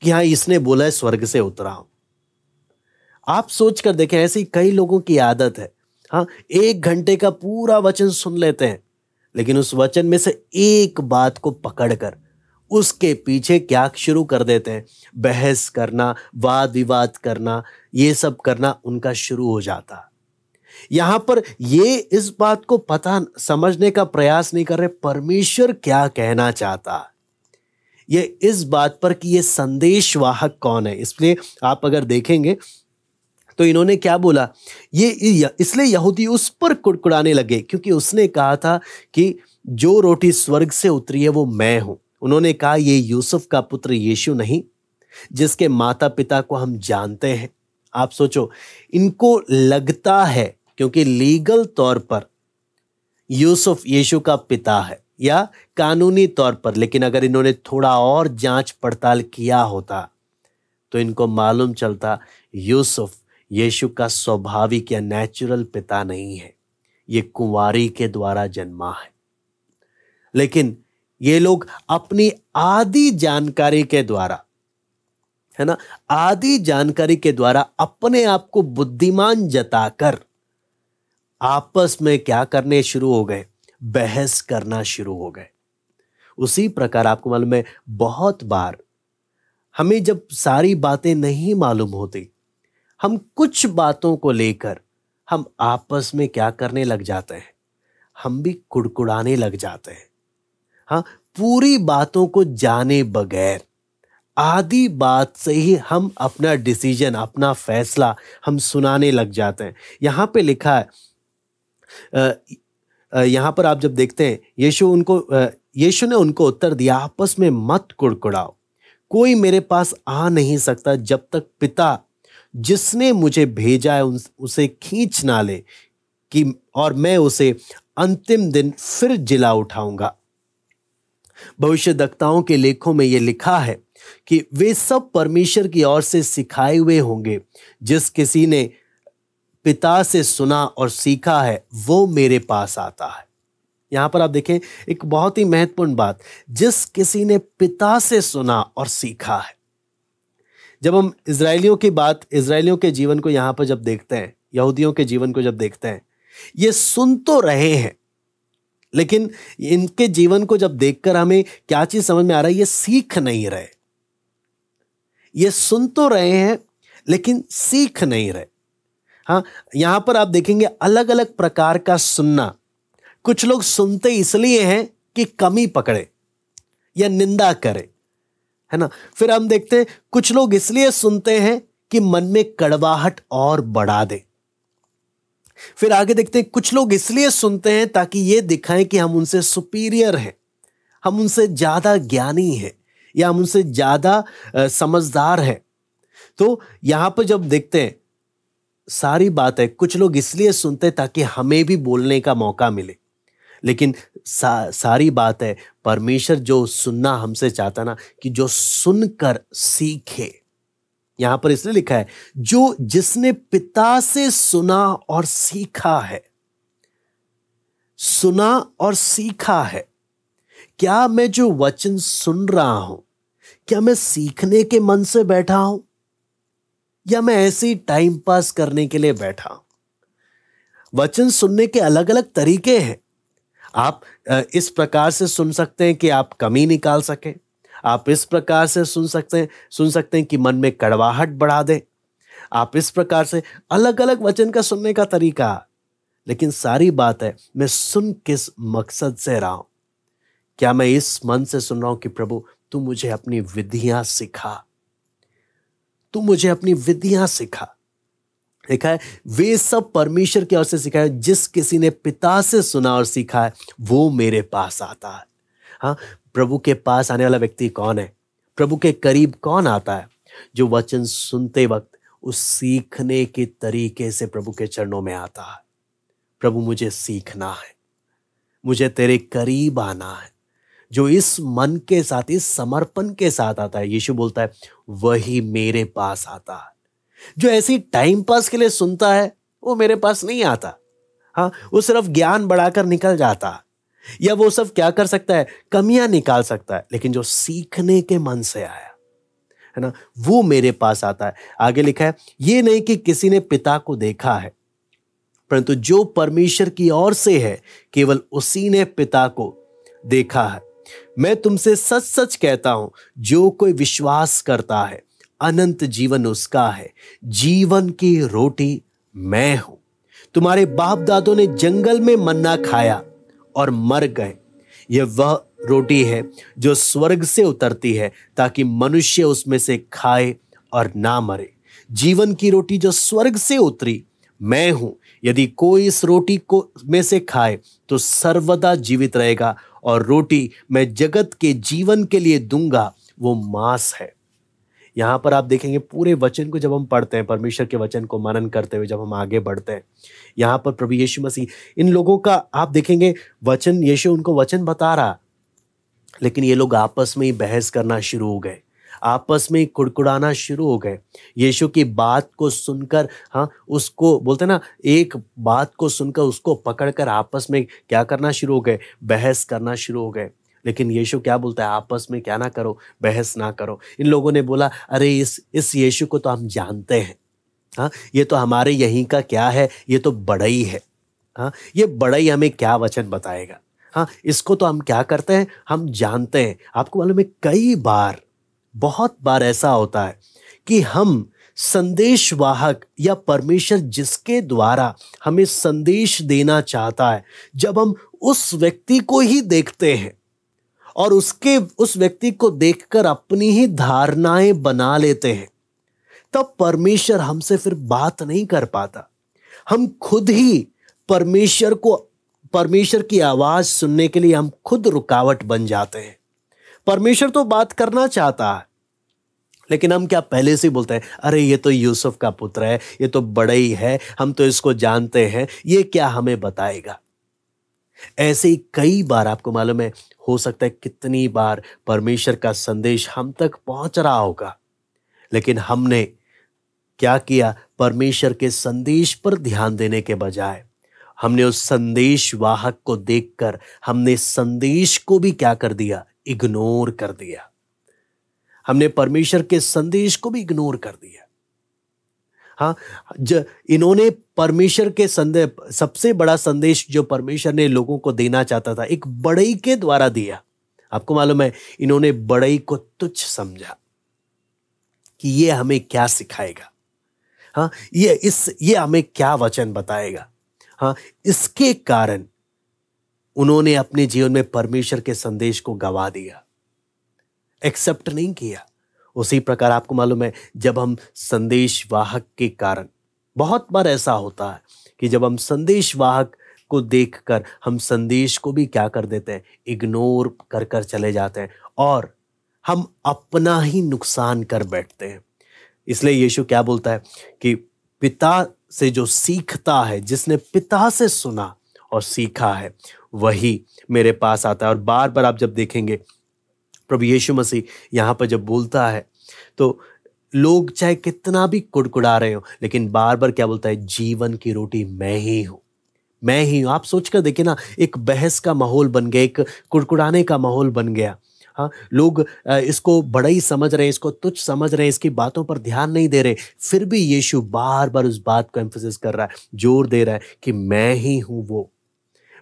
कि हाँ इसने बोला है स्वर्ग से उतरा हूं। आप सोच कर देखें, ऐसी कई लोगों की आदत है, हाँ 1 घंटे का पूरा वचन सुन लेते हैं, लेकिन उस वचन में से एक बात को पकड़कर उसके पीछे क्या शुरू कर देते हैं, बहस करना, वाद विवाद करना, ये सब करना उनका शुरू हो जाता। यहां पर ये इस बात को पता समझने का प्रयास नहीं कर रहे परमेश्वर क्या कहना चाहता, ये इस बात पर कि ये संदेशवाहक कौन है। इसलिए आप अगर देखेंगे तो इन्होंने क्या बोला, इसलिए यहूदी उस पर कुड़कुड़ाने लगे, क्योंकि उसने कहा था कि जो रोटी स्वर्ग से उतरी है वो मैं हूं। उन्होंने कहा ये यूसुफ का पुत्र यीशु नहीं, जिसके माता पिता को हम जानते हैं। आप सोचो, इनको लगता है क्योंकि लीगल तौर पर यूसुफ यीशु का पिता है या कानूनी तौर पर, लेकिन अगर इन्होंने थोड़ा और जांच पड़ताल किया होता तो इनको मालूम चलता यूसुफ यीशु का स्वाभाविक या नेचुरल पिता नहीं है, ये कुंवारी के द्वारा जन्मा है। लेकिन ये लोग अपनी आधी जानकारी के द्वारा, है ना, आधी जानकारी के द्वारा अपने आप को बुद्धिमान जताकर आपस में क्या करने शुरू हो गए, बहस करना शुरू हो गए। उसी प्रकार आपको मालूम है बहुत बार हमें जब सारी बातें नहीं मालूम होती, हम कुछ बातों को लेकर हम आपस में क्या करने लग जाते हैं, हम भी कुड़कुड़ाने लग जाते हैं। हाँ, पूरी बातों को जाने बगैर आधी बात से ही हम अपना डिसीजन, अपना फैसला हम सुनाने लग जाते हैं। यहां पे लिखा है, यहां पर आप जब देखते हैं यीशु ने उनको उत्तर दिया, आपस में मत कुड़कुड़ाओ, कोई मेरे पास आ नहीं सकता जब तक पिता जिसने मुझे भेजा है उसे खींच ना ले कि और मैं उसे अंतिम दिन फिर जिला उठाऊंगा। भविष्यद्वक्ताओं के लेखों में यह लिखा है कि वे सब परमेश्वर की ओर से सिखाए हुए होंगे, जिस किसी ने पिता से सुना और सीखा है वो मेरे पास आता है। यहां पर आप देखें एक बहुत ही महत्वपूर्ण बात, जिस किसी ने पिता से सुना और सीखा है। जब हम इजरायलियों के जीवन को यहां पर जब देखते हैं, यहूदियों के जीवन को जब देखते हैं, ये सुन तो रहे हैं, लेकिन इनके जीवन को जब देखकर हमें क्या चीज समझ में आ रहा है, ये सीख नहीं रहे। ये सुन तो रहे हैं लेकिन सीख नहीं रहे। हाँ, यहां पर आप देखेंगे अलग अलग प्रकार का सुनना। कुछ लोग सुनते इसलिए हैं कि कमी पकड़े या निंदा करे, है ना। फिर हम देखते हैं कुछ लोग इसलिए सुनते हैं कि मन में कड़वाहट और बढ़ा दे। फिर आगे देखते हैं, कुछ लोग इसलिए सुनते हैं ताकि ये दिखाएं कि हम उनसे सुपीरियर हैं, हम उनसे ज्यादा ज्ञानी हैं, या हम उनसे ज्यादा समझदार हैं। तो यहां पर जब देखते हैं, सारी बात है, कुछ लोग इसलिए सुनते हैं ताकि हमें भी बोलने का मौका मिले। लेकिन सारी बात है, परमेश्वर जो सुनना हमसे चाहता ना, कि जो सुनकर सीखे। यहां पर इसलिए लिखा है, जो जिसने पिता से सुना और सीखा है। सुना और सीखा है। क्या मैं जो वचन सुन रहा हूं, क्या मैं सीखने के मन से बैठा हूं, या मैं ऐसे ही टाइम पास करने के लिए बैठा हूं? वचन सुनने के अलग अलग तरीके हैं। आप इस प्रकार से सुन सकते हैं कि आप कमी निकाल सकें। आप इस प्रकार से सुन सकते हैं कि मन में कड़वाहट बढ़ा दें। आप इस प्रकार से, अलग अलग वचन का सुनने का तरीका। लेकिन सारी बात है, मैं सुन किस मकसद से रहा हूं? क्या मैं इस मन से सुन रहा हूं कि प्रभु तू मुझे अपनी विधियां सिखा, तू मुझे अपनी विधियां सिखा। लिखा है, वे सब परमेश्वर की ओर से सीखा है। जिस किसी ने पिता से सुना और सीखा है, वो मेरे पास आता है। हाँ, प्रभु के पास आने वाला व्यक्ति कौन है? प्रभु के करीब कौन आता है? जो वचन सुनते वक्त उस सीखने के तरीके से प्रभु के चरणों में आता है। प्रभु मुझे सीखना है, मुझे तेरे करीब आना है। जो इस मन के साथ, इस समर्पण के साथ आता है, यीशु बोलता है, वही मेरे पास आता है। जो ऐसी टाइम पास के लिए सुनता है, वो मेरे पास नहीं आता। हाँ, वो सिर्फ ज्ञान बढ़ाकर निकल जाता है, या वो सब क्या कर सकता है, कमियां निकाल सकता है। लेकिन जो सीखने के मन से आया है ना, वो मेरे पास आता है। आगे लिखा है, ये नहीं कि किसी ने पिता को देखा है, परंतु जो परमेश्वर की ओर से है, केवल उसी ने पिता को देखा है। मैं तुमसे सच सच कहता हूं, जो कोई विश्वास करता है, अनंत जीवन उसका है। जीवन की रोटी मैं हूं। तुम्हारे बाप दादों ने जंगल में मन्ना खाया और मर गए। यह वह रोटी है जो स्वर्ग से उतरती है, ताकि मनुष्य उसमें से खाए और ना मरे। जीवन की रोटी जो स्वर्ग से उतरी मैं हूं। यदि कोई इस रोटी को में से खाए तो सर्वदा जीवित रहेगा, और रोटी मैं जगत के जीवन के लिए दूंगा, वो मांस है। यहां पर आप देखेंगे, पूरे वचन को जब हम पढ़ते हैं, परमेश्वर के वचन को मनन करते हुए जब हम आगे बढ़ते हैं, यहां पर प्रभु यीशु मसीह इन लोगों का, आप देखेंगे वचन, यीशु उनको वचन बता रहा, लेकिन ये लोग आपस में ही बहस करना शुरू हो गए, आपस में ही कुड़कुड़ाना शुरू हो गए। यीशु की बात को सुनकर, हाँ, उसको बोलते ना, एक बात को सुनकर उसको पकड़कर आपस में क्या करना शुरू हो गए, बहस करना शुरू हो गए। लेकिन यीशु क्या बोलता है, आपस में क्या ना करो, बहस ना करो। इन लोगों ने बोला, अरे इस यीशु को तो हम जानते हैं, हाँ, ये तो हमारे यहीं का क्या है, ये तो बड़ई है। हाँ, ये बड़ई हमें क्या वचन बताएगा। हाँ, इसको तो हम क्या करते हैं, हम जानते हैं। आपको मालूम है, कई बार, बहुत बार ऐसा होता है कि हम संदेशवाहक, या परमेश्वर जिसके द्वारा हमें संदेश देना चाहता है, जब हम उस व्यक्ति को ही देखते हैं और उस व्यक्ति को देखकर अपनी ही धारणाएं बना लेते हैं, तब परमेश्वर हमसे फिर बात नहीं कर पाता। हम खुद ही परमेश्वर की आवाज सुनने के लिए हम खुद रुकावट बन जाते हैं। परमेश्वर तो बात करना चाहता है, लेकिन हम क्या पहले से ही बोलते हैं, अरे ये तो यूसुफ का पुत्र है, ये तो बड़ई है, हम तो इसको जानते हैं, ये क्या हमें बताएगा। ऐसे ही कई बार, आपको मालूम है, हो सकता है कितनी बार परमेश्वर का संदेश हम तक पहुंच रहा होगा, लेकिन हमने क्या किया, परमेश्वर के संदेश पर ध्यान देने के बजाय हमने उस संदेश वाहक को देखकर हमने संदेश को भी क्या कर दिया, इग्नोर कर दिया। हमने परमेश्वर के संदेश को भी इग्नोर कर दिया। हाँ, इन्होंने परमेश्वर के संदेश, सबसे बड़ा संदेश जो परमेश्वर ने लोगों को देना चाहता था, एक बड़ई के द्वारा दिया। आपको मालूम है, इन्होंने बड़ई को तुच्छ समझा कि ये हमें क्या सिखाएगा, हाँ, ये हमें क्या वचन बताएगा। हाँ, इसके कारण उन्होंने अपने जीवन में परमेश्वर के संदेश को गवा दिया, एक्सेप्ट नहीं किया। उसी प्रकार आपको मालूम है, जब हम संदेश वाहक के कारण, बहुत बार ऐसा होता है कि जब हम संदेश वाहक को देखकर हम संदेश को भी क्या कर देते हैं, इग्नोर कर कर चले जाते हैं और हम अपना ही नुकसान कर बैठते हैं। इसलिए यीशु क्या बोलता है कि पिता से जो सीखता है, जिसने पिता से सुना और सीखा है, वही मेरे पास आता है। और बार बार आप जब देखेंगे प्रभु यीशु मसीह यहाँ पर जब बोलता है तो लोग चाहे कितना भी कुड़कुड़ा रहे हो, लेकिन बार बार क्या बोलता है, जीवन की रोटी मैं ही हूं, मैं ही हूं। आप सोचकर देखिए ना, एक बहस का माहौल बन गया, एक कुड़कुड़ाने का माहौल बन गया। हाँ, लोग इसको बड़ा ही समझ रहे हैं, इसको तुच्छ समझ रहे हैं, इसकी बातों पर ध्यान नहीं दे रहे। फिर भी यीशु बार बार उस बात को एम्फेसिस कर रहा है, जोर दे रहा है कि मैं ही हूं वो,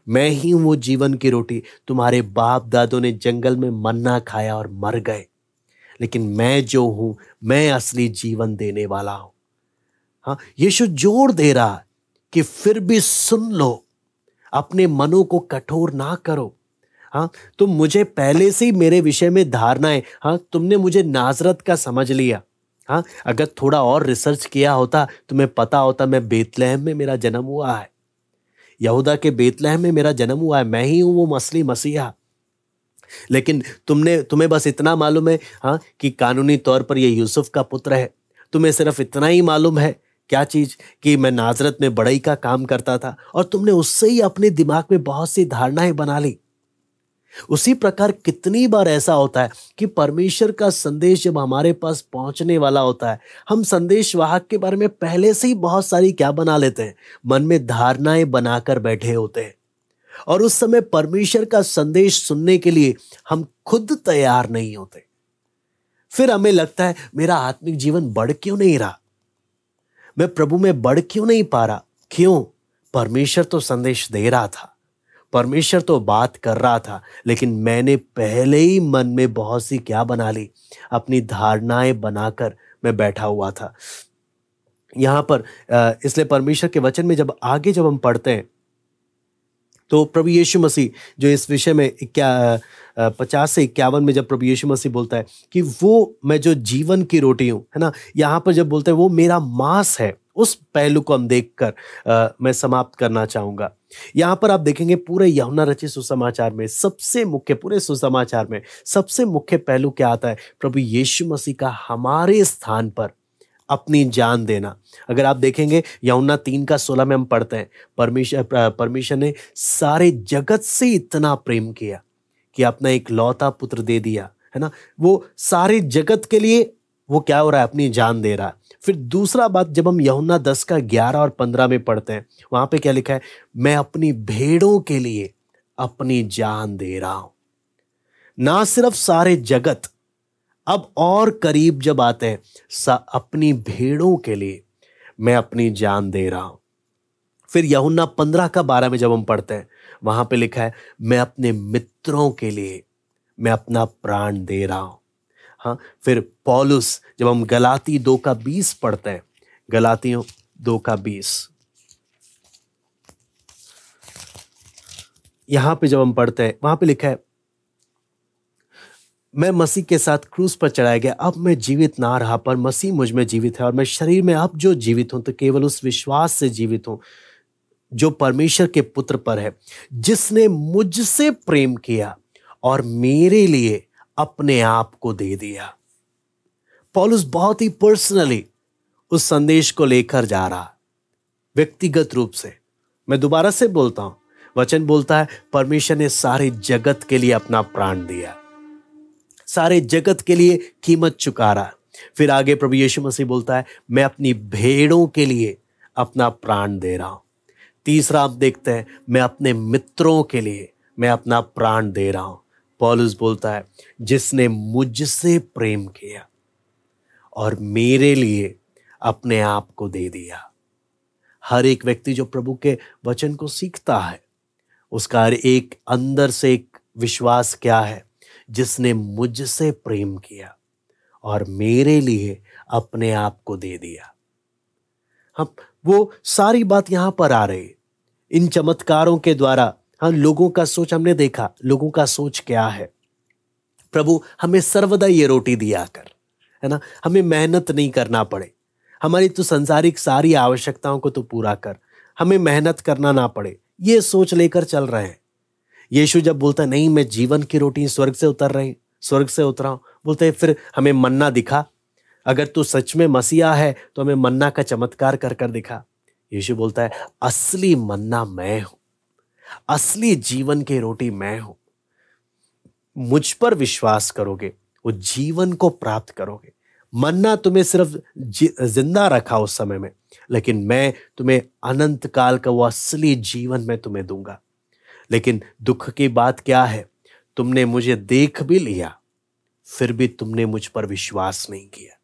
मैं ही हूं वो जीवन की रोटी। तुम्हारे बाप दादों ने जंगल में मन्ना खाया और मर गए, लेकिन मैं जो हूं, मैं असली जीवन देने वाला हूं। हाँ, यीशु जोर दे रहा है कि फिर भी सुन लो, अपने मनों को कठोर ना करो। हाँ, तुम मुझे पहले से ही मेरे विषय में धारणा है। हाँ, तुमने मुझे नाजरत का समझ लिया। हाँ, अगर थोड़ा और रिसर्च किया होता, तुम्हें पता होता मैं बेतलहम में मेरा जन्म हुआ है, यहूदा के बेतलहम में मेरा जन्म हुआ है, मैं ही हूं वो असली मसीहा। लेकिन तुम्हें बस इतना मालूम है, हाँ, कि कानूनी तौर पर ये यूसुफ का पुत्र है। तुम्हें सिर्फ इतना ही मालूम है, क्या चीज, कि मैं नाजरत में बड़ई का काम करता था, और तुमने उससे ही अपने दिमाग में बहुत सी धारणाएं बना ली। उसी प्रकार कितनी बार ऐसा होता है कि परमेश्वर का संदेश जब हमारे पास पहुंचने वाला होता है, हम संदेश वाहक के बारे में पहले से ही बहुत सारी क्या बना लेते हैं, मन में धारणाएं बनाकर बैठे होते हैं। और उस समय परमेश्वर का संदेश सुनने के लिए हम खुद तैयार नहीं होते। फिर हमें लगता है मेरा आत्मिक जीवन बढ़ क्यों नहीं रहा, मैं प्रभु में बढ़ क्यों नहीं पा रहा। क्यों? परमेश्वर तो संदेश दे रहा था, परमेश्वर तो बात कर रहा था, लेकिन मैंने पहले ही मन में बहुत सी क्या बना ली, अपनी धारणाएं बनाकर मैं बैठा हुआ था। यहां पर इसलिए परमेश्वर के वचन में जब हम पढ़ते हैं तो प्रभु यीशु मसीह जो इस विषय में 50 से 51 में जब प्रभु यीशु मसीह बोलता है कि वो मैं जो जीवन की रोटी हूं, है ना, यहाँ पर जब बोलते हैं वो मेरा मांस है, उस पहलू को हम देखकर मैं समाप्त करना चाहूंगा। यहाँ पर आप देखेंगे पूरे यूहन्ना रचित सुसमाचार में सबसे मुख्य, पूरे सुसमाचार में सबसे मुख्य पहलू क्या आता है, प्रभु यीशु मसीह का हमारे स्थान पर अपनी जान देना। अगर आप देखेंगे यूहन्ना 3:16 में हम पढ़ते हैं, परमेश्वर ने सारे जगत से इतना प्रेम किया कि अपना एक लौता पुत्र दे दिया, है ना। वो सारे जगत के लिए वो क्या हो रहा है, अपनी जान दे रहा है। फिर दूसरा बात, जब हम यूहन्ना 10:11 और 15 में पढ़ते हैं, वहां पे क्या लिखा है, मैं अपनी भेड़ों के लिए अपनी जान दे रहा हूं। ना सिर्फ सारे जगत, अब और करीब जब आते हैं, अपनी भेड़ों के लिए मैं अपनी जान दे रहा हूं। फिर यूहन्ना 15:12 में जब हम पढ़ते हैं, वहां पे लिखा है, मैं अपने मित्रों के लिए मैं अपना प्राण दे रहा हूं। हाँ, फिर पौलुस जब हम गलाती 2:20 पढ़ते हैं, गलातियों 2:20, यहां पे जब हम पढ़ते हैं, वहां पे लिखा है, मैं मसीह के साथ क्रूस पर चढ़ाया गया, अब मैं जीवित ना रहा पर मसीह मुझ में जीवित है, और मैं शरीर में अब जो जीवित हूं तो केवल उस विश्वास से जीवित हूं जो परमेश्वर के पुत्र पर है, जिसने मुझसे प्रेम किया और मेरे लिए अपने आप को दे दिया। पौलुस बहुत ही पर्सनली उस संदेश को लेकर जा रहा, व्यक्तिगत रूप से। मैं दोबारा से बोलता हूं, वचन बोलता है परमेश्वर ने सारे जगत के लिए अपना प्राण दिया, सारे जगत के लिए कीमत चुका रहा। फिर आगे प्रभु यीशु मसीह बोलता है, मैं अपनी भेड़ों के लिए अपना प्राण दे रहा हूं। तीसरा आप देखते हैं, मैं अपने मित्रों के लिए मैं अपना प्राण दे रहा हूं। पौलुस बोलता है, जिसने मुझसे प्रेम किया और मेरे लिए अपने आप को दे दिया। हर एक व्यक्ति जो प्रभु के वचन को सीखता है, उसका हर एक अंदर से एक विश्वास क्या है, जिसने मुझसे प्रेम किया और मेरे लिए अपने आप को दे दिया। हम वो सारी बात यहां पर आ रही, इन चमत्कारों के द्वारा हम लोगों का सोच हमने देखा, लोगों का सोच क्या है। प्रभु हमें सर्वदा ये रोटी दिया कर, है ना, हमें मेहनत नहीं करना पड़े, हमारी तो संसारिक सारी आवश्यकताओं को तो पूरा कर, हमें मेहनत करना ना पड़े, ये सोच लेकर चल रहे हैं। यीशु जब बोलता है नहीं मैं जीवन की रोटी स्वर्ग से उतरा हूं, बोलते हैं फिर हमें मन्ना दिखा, अगर तू सच में मसीहा है तो हमें मन्ना का चमत्कार कर कर दिखा। यीशु बोलता है असली मन्ना मैं हूं, असली जीवन की रोटी मैं हूं। मुझ पर विश्वास करोगे वो जीवन को प्राप्त करोगे। मन्ना तुम्हें सिर्फ जिंदा रखा उस समय में, लेकिन मैं तुम्हें अनंत काल का वो असली जीवन मैं तुम्हें दूंगा। लेकिन दुख की बात क्या है, तुमने मुझे देख भी लिया फिर भी तुमने मुझ पर विश्वास नहीं किया।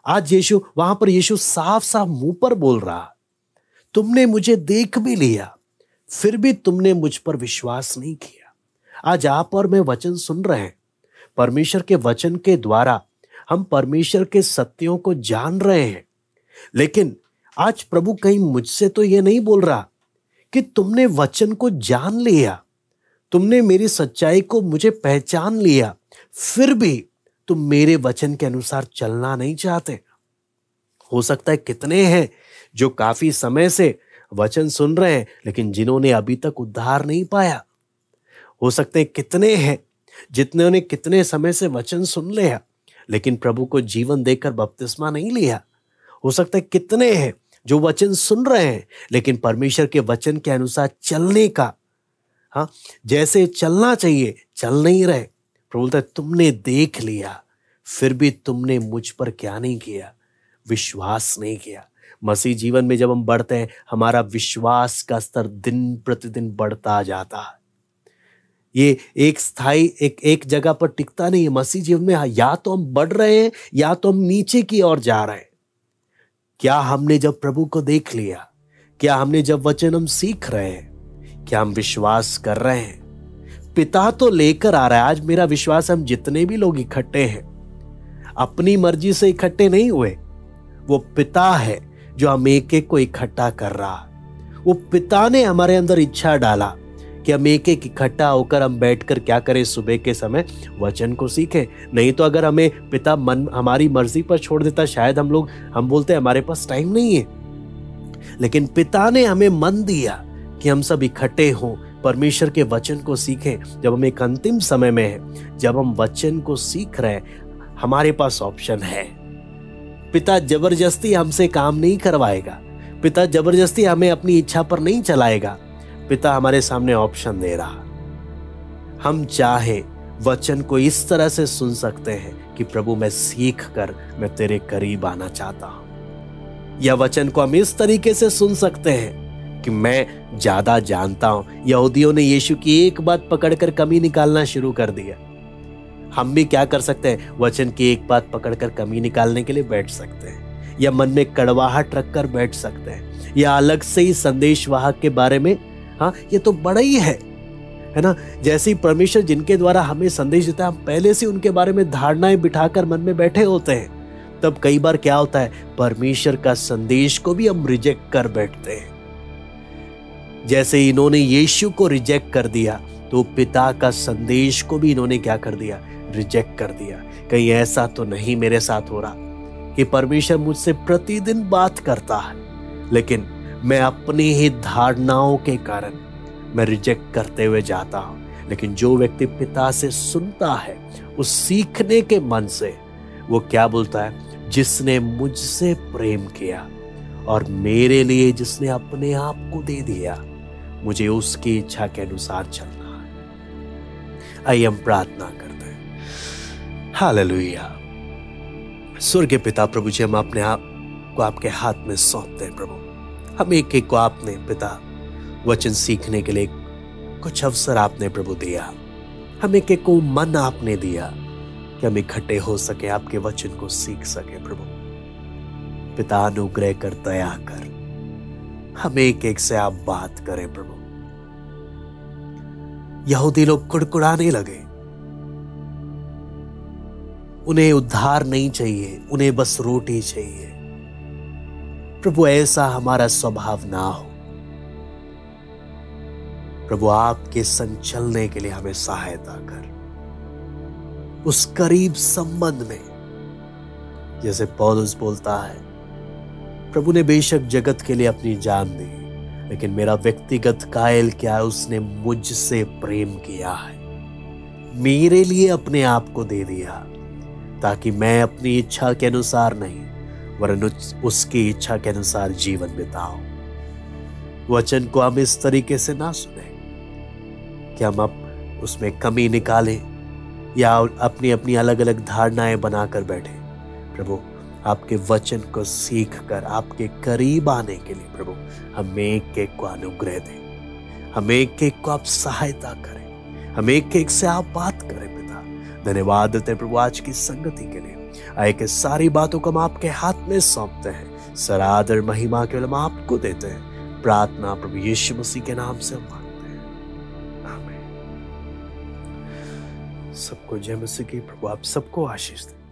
आज वहां पर यीशु साफ साफ मुंह पर बोल रहा, तुमने मुझे देख भी लिया फिर भी तुमने मुझ पर विश्वास नहीं किया। आज आप और मैं वचन सुन रहे हैं, परमेश्वर के वचन के द्वारा हम परमेश्वर के सत्यों को जान रहे हैं, लेकिन आज प्रभु कहीं मुझसे तो ये नहीं बोल रहा कि तुमने वचन को जान लिया, तुमने मेरी सच्चाई को मुझे पहचान लिया, फिर भी तुम मेरे वचन के अनुसार चलना नहीं चाहते। हो सकता है कितने हैं जो काफी समय से वचन सुन रहे हैं लेकिन जिन्होंने अभी तक उद्धार नहीं पाया। हो सकते हैं कितने हैं जिन्होंने कितने समय से वचन सुन लिया लेकिन प्रभु को जीवन देकर बपतिस्मा नहीं लिया। हो सकता है कितने हैं जो वचन सुन रहे हैं लेकिन परमेश्वर के वचन के अनुसार चलने का जैसे चलना चाहिए चल नहीं रहे। प्रभु बोलता है तुमने देख लिया फिर भी तुमने मुझ पर क्या नहीं किया, विश्वास नहीं किया। मसीह जीवन में जब हम बढ़ते हैं हमारा विश्वास का स्तर दिन प्रतिदिन बढ़ता जाता है। ये एक स्थायी एक जगह पर टिकता नहीं है। मसीह जीवन में या तो हम बढ़ रहे हैं या तो हम नीचे की ओर जा रहे हैं। क्या हमने जब प्रभु को देख लिया, क्या हमने जब वचन हम सीख रहे हैं, क्या हम विश्वास कर रहे हैं? पिता तो लेकर आ रहा है। आज मेरा विश्वास हम जितने भी लोग इकट्ठे हैं अपनी मर्जी से इकट्ठे नहीं हुए, वो पिता है जो हम एक एक को इकट्ठा कर रहा है। वो पिता ने हमारे अंदर इच्छा डाला कि हम एक एक इकट्ठा होकर हम बैठकर क्या करें, सुबह के समय वचन को सीखें। नहीं तो अगर हमें पिता मन हमारी मर्जी पर छोड़ देता, शायद हम बोलते हैं हमारे पास टाइम नहीं है। लेकिन पिता ने हमें मन दिया कि हम सब इकट्ठे हों, परमेश्वर के वचन को सीखें। जब हम एक अंतिम समय में हैं, जब हम वचन को सीख रहे हैं, हमारे पास ऑप्शन है। पिता जबरदस्ती हमसे काम नहीं करवाएगा, पिता जबरदस्ती हमें अपनी इच्छा पर नहीं चलाएगा। पिता हमारे सामने ऑप्शन दे रहा। हम चाहे वचन को इस तरह से सुन सकते हैं कि प्रभु मैं सीख कर मैं तेरे करीब आना चाहता हूं, या वचन को हम इस तरीके से सुन सकते हैं कि मैं ज्यादा जानता हूं। यहूदियों ने यीशु की एक बात पकड़कर कमी निकालना शुरू कर दिया। हम भी क्या कर सकते हैं, वचन की एक बात पकड़कर कमी निकालने के लिए बैठ सकते हैं, या मन में कड़वाहट रखकर बैठ सकते हैं, या अलग से ही संदेश वाहक के बारे में ये तो बड़ा ही है ना। जैसे ही परमेश्वर जिनके द्वारा हमें संदेश देता है, हम पहले से उनके बारे में धारणाएं बिठाकर मन में बैठे होते हैं। तब कई बार क्या होता है, परमेश्वर का संदेश को भी हम रिजेक्ट कर बैठते हैं। जैसे इन्होंने यीशु को रिजेक्ट कर दिया तो पिता का संदेश को भी इन्होंने क्या कर दिया, रिजेक्ट कर दिया। कहीं ऐसा तो नहीं मेरे साथ हो रहा कि परमेश्वर मुझसे प्रतिदिन बात करता है लेकिन मैं अपनी ही धारणाओं के कारण मैं रिजेक्ट करते हुए जाता हूं। लेकिन जो व्यक्ति पिता से सुनता है, उस सीखने के मन से, वो क्या बोलता है, जिसने मुझसे प्रेम किया और मेरे लिए जिसने अपने आप को दे दिया, मुझे उसकी इच्छा के अनुसार चलना है। आइए हम प्रार्थना करते हैं। हालेलुया। स्वर्गीय पिता प्रभु जी, हम अपने आप को आपके हाथ में सौंपते हैं प्रभु। हम एक एक को आपने पिता वचन सीखने के लिए कुछ अवसर आपने प्रभु दिया। हम एक एक को मन आपने दिया कि हम इकट्ठे हो सके, आपके वचन को सीख सके प्रभु। पिता अनुग्रह कर, दया कर, हम एक एक से आप बात करें प्रभु। यहूदी लोग कुड़कुड़ाने लगे, उन्हें उद्धार नहीं चाहिए, उन्हें बस रोटी चाहिए। प्रभु ऐसा हमारा स्वभाव ना हो प्रभु। आपके संग चलने के लिए हमें सहायता कर। उस करीब संबंध में जैसे पौलुस बोलता है, प्रभु ने बेशक जगत के लिए अपनी जान दी लेकिन मेरा व्यक्तिगत कायल क्या है, उसने मुझसे प्रेम किया है, मेरे लिए अपने आप को दे दिया, ताकि मैं अपनी इच्छा के अनुसार नहीं वरन उसकी इच्छा के अनुसार जीवन बिताऊं। वचन को हम इस तरीके से ना सुने कि हम अब उसमें कमी निकालें या अपनी अपनी अलग अलग धारणाएं बनाकर बैठे। प्रभु, आपके वचन को सीख कर आपके करीब आने के लिए प्रभु हमें एक एक को अनुग्रह दें, हमें एक एक को आप सहायता करें, हमें एक एक से आप बात करें। पिता, धन्यवाद देते प्रभु आज की संगति के लिए। आए के सारी बातों को हम आपके हाथ में सौंपते हैं, सारा आदर महिमा केवल हम आपको देते हैं। प्रार्थना प्रभु यीशु मसीह के नाम से मांगते हैं, आमीन। सबको जय मसीह की। प्रभु आप सबको आशीष दे।